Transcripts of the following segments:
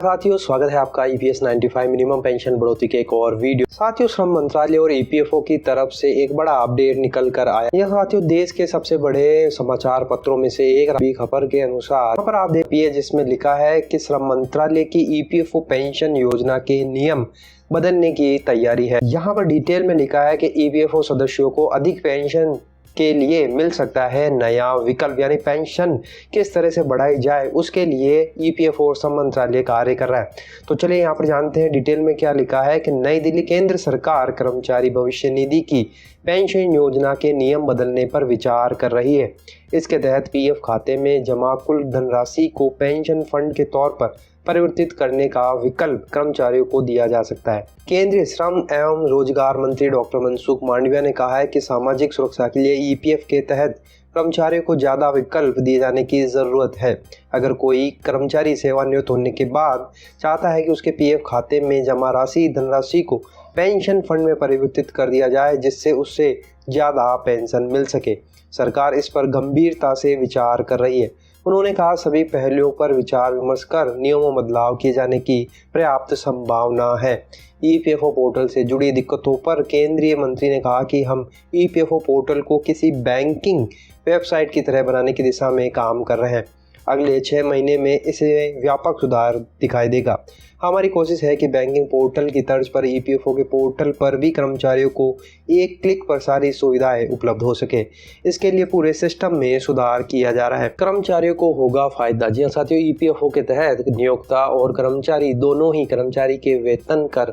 साथियों, स्वागत है आपका ईपीएस 95 मिनिमम पेंशन बढ़ोतरी के एक और वीडियो। साथियों, श्रम मंत्रालय और ईपीएफओ की तरफ से एक बड़ा अपडेट निकल कर आया। यह साथियों देश के सबसे बड़े समाचार पत्रों में से एक रबी खबर के अनुसार यहाँ पर आप देखिए, जिसमें लिखा है कि श्रम मंत्रालय की ईपीएफओ पेंशन योजना के नियम बदलने की तैयारी है। यहाँ पर डिटेल में लिखा है कि ईपीएफओ सदस्यों को अधिक पेंशन के लिए मिल सकता है नया विकल्प, यानी पेंशन किस तरह से बढ़ाई जाए उसके लिए ईपीएफओ और श्रम मंत्रालय कार्य कर रहा है। तो चलिए यहाँ पर जानते हैं डिटेल में क्या लिखा है कि नई दिल्ली केंद्र सरकार कर्मचारी भविष्य निधि की पेंशन योजना के नियम बदलने पर विचार कर रही है। इसके तहत पीएफ खाते में जमा कुल धनराशि को पेंशन फंड के तौर पर परिवर्तित करने का विकल्प कर्मचारियों को दिया जा सकता है। केंद्रीय श्रम एवं रोजगार मंत्री डॉक्टर मनसुख मांडविया ने कहा है कि सामाजिक सुरक्षा के लिए ईपीएफ के तहत कर्मचारियों को ज़्यादा विकल्प दिए जाने की ज़रूरत है। अगर कोई कर्मचारी सेवानिवृत्त होने के बाद चाहता है कि उसके पीएफ खाते में जमा धनराशि को पेंशन फंड में परिवर्तित कर दिया जाए जिससे उससे ज़्यादा पेंशन मिल सके, सरकार इस पर गंभीरता से विचार कर रही है। उन्होंने कहा, सभी पहलुओं पर विचार विमर्श कर नियमों में बदलाव किए जाने की पर्याप्त संभावना है। ईपीएफओ पोर्टल से जुड़ी दिक्कतों पर केंद्रीय मंत्री ने कहा कि हम ईपीएफओ पोर्टल को किसी बैंकिंग वेबसाइट की तरह बनाने की दिशा में काम कर रहे हैं। अगले 6 महीने में इसे व्यापक सुधार दिखाई देगा। हमारी कोशिश है कि बैंकिंग पोर्टल की तर्ज पर ईपीएफओ के पोर्टल पर भी कर्मचारियों को एक क्लिक पर सारी सुविधाएं उपलब्ध हो सके। इसके लिए पूरे सिस्टम में सुधार किया जा रहा है। कर्मचारियों को होगा फायदा। जी हाँ साथियों, ईपीएफओ के तहत नियोक्ता और कर्मचारी दोनों ही कर्मचारी के वेतन कर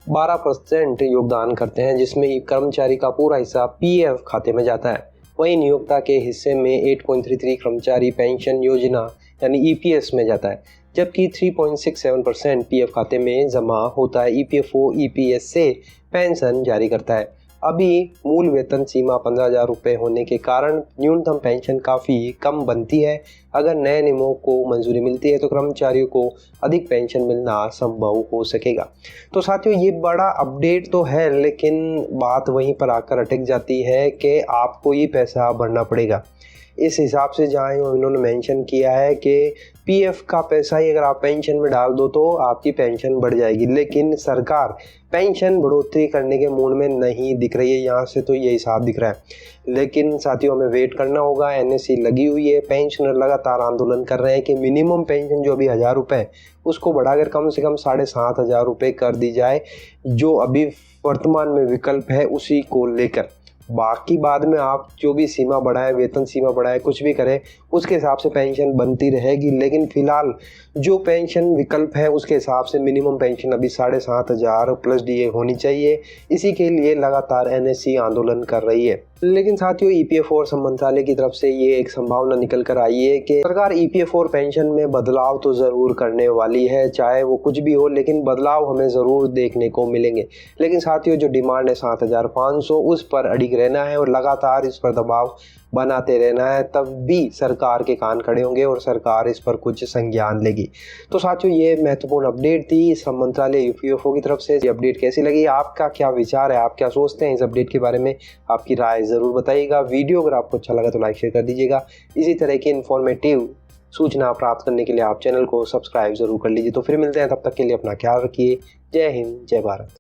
12% योगदान करते हैं, जिसमें कर्मचारी का पूरा हिस्सा पीएफ खाते में जाता है। वहीं नियोक्ता के हिस्से में 8.33 कर्मचारी पेंशन योजना यानी ईपीएस में जाता है, जबकि 3.67% पीएफ खाते में जमा होता है। ईपीएफओ ईपीएस से पेंशन जारी करता है। अभी मूल वेतन सीमा 15,000 रुपये होने के कारण न्यूनतम पेंशन काफ़ी कम बनती है। अगर नए नियमों को मंजूरी मिलती है तो कर्मचारियों को अधिक पेंशन मिलना संभव हो सकेगा। तो साथियों, ये बड़ा अपडेट तो है, लेकिन बात वहीं पर आकर अटक जाती है कि आपको ये पैसा भरना पड़ेगा। इस हिसाब से जहाँ इन्होंने मेंशन किया है कि पीएफ का पैसा ही अगर आप पेंशन में डाल दो तो आपकी पेंशन बढ़ जाएगी, लेकिन सरकार पेंशन बढ़ोतरी करने के मूड में नहीं दिख रही है। यहाँ से तो यही साफ दिख रहा है। लेकिन साथियों, हमें वेट करना होगा। एनएससी लगी हुई है, पेंशनर लगातार आंदोलन कर रहे हैं कि मिनिमम पेंशन जो अभी 1,000 रुपये उसको बढ़ाकर कम से कम 7,500 रुपये कर दी जाए, जो अभी वर्तमान में विकल्प है उसी को लेकर। बाकी बाद में आप जो भी सीमा बढ़ाए, वेतन सीमा बढ़ाए, कुछ भी करें, उसके हिसाब से पेंशन बनती रहेगी। लेकिन फिलहाल जो पेंशन विकल्प है उसके हिसाब से मिनिमम पेंशन अभी 7,500 प्लस डीए होनी चाहिए। इसी के लिए लगातार एनएससी आंदोलन कर रही है। लेकिन साथियों, ईपीएफओ और श्रम मंत्रालय की तरफ से ये एक संभावना निकल कर आई है कि सरकार ईपीएफओ और पेंशन में बदलाव तो ज़रूर करने वाली है, चाहे वो कुछ भी हो, लेकिन बदलाव हमें ज़रूर देखने को मिलेंगे। लेकिन साथियों, जो डिमांड है 7,500 उस पर अडिग रहना है और लगातार इस पर दबाव बनाते रहना है, तब भी सरकार के कान खड़े होंगे और सरकार इस पर कुछ संज्ञान लेगी। तो साथियों, ये महत्वपूर्ण अपडेट थी श्रम मंत्रालय ईपीएफओ की तरफ से। ये अपडेट कैसी लगी, आपका क्या विचार है, आप क्या सोचते हैं इस अपडेट के बारे में, आपकी राय ज़रूर बताइएगा। वीडियो अगर आपको अच्छा लगा तो लाइक शेयर कर दीजिएगा। इसी तरह की इन्फॉर्मेटिव सूचना प्राप्त करने के लिए आप चैनल को सब्सक्राइब जरूर कर लीजिए। तो फिर मिलते हैं, तब तक के लिए अपना ख्याल रखिए। जय हिंद, जय भारत।